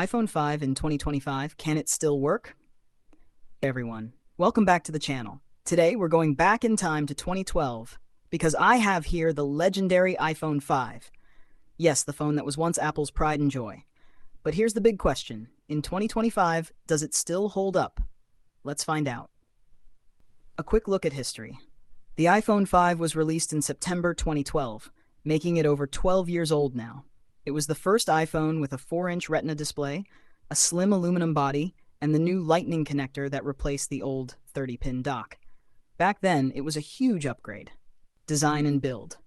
iPhone 5 in 2025, can it still work? Hey everyone, welcome back to the channel. Today we're going back in time to 2012 because I have here the legendary iPhone 5. Yes, the phone that was once Apple's pride and joy. But here's the big question. In 2025, does it still hold up? Let's find out. A quick look at history. The iPhone 5 was released in September 2012, making it over 12 years old now. It was the first iPhone with a 4-inch Retina display, a slim aluminum body, and the new Lightning connector that replaced the old 30-pin dock. Back then, it was a huge upgrade. Design and build.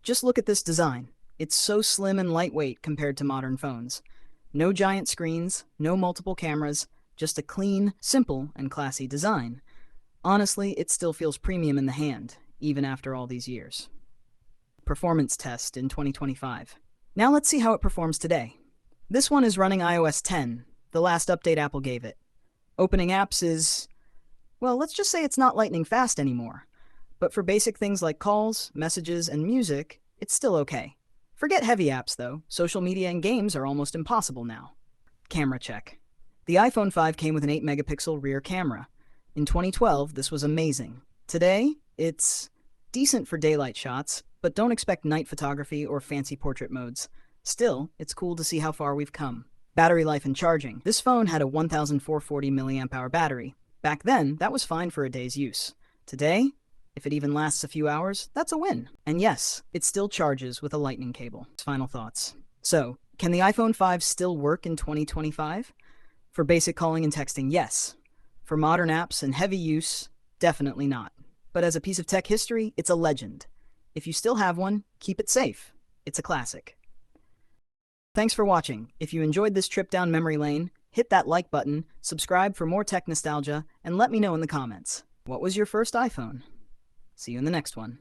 Just look at this design. It's so slim and lightweight compared to modern phones. No giant screens, no multiple cameras, just a clean, simple, and classy design. Honestly, it still feels premium in the hand, even after all these years. Performance test in 2025. Now let's see how it performs today. This one is running iOS 10, the last update Apple gave it. Opening apps is, well, let's just say it's not lightning fast anymore. But for basic things like calls, messages, and music, it's still okay. Forget heavy apps though, social media and games are almost impossible now. Camera check. The iPhone 5 came with an 8-megapixel rear camera. In 2012, this was amazing. Today, it's decent for daylight shots, but don't expect night photography or fancy portrait modes. Still, it's cool to see how far we've come. Battery life and charging. This phone had a 1440 mAh battery. Back then, that was fine for a day's use. Today, if it even lasts a few hours, that's a win. And yes, it still charges with a lightning cable. Final thoughts. So, can the iPhone 5 still work in 2025? For basic calling and texting, yes. For modern apps and heavy use, definitely not. But as a piece of tech history, it's a legend. If you still have one, keep it safe. It's a classic. Thanks for watching. If you enjoyed this trip down memory lane, hit that like button, subscribe for more tech nostalgia, and let me know in the comments. What was your first iPhone? See you in the next one.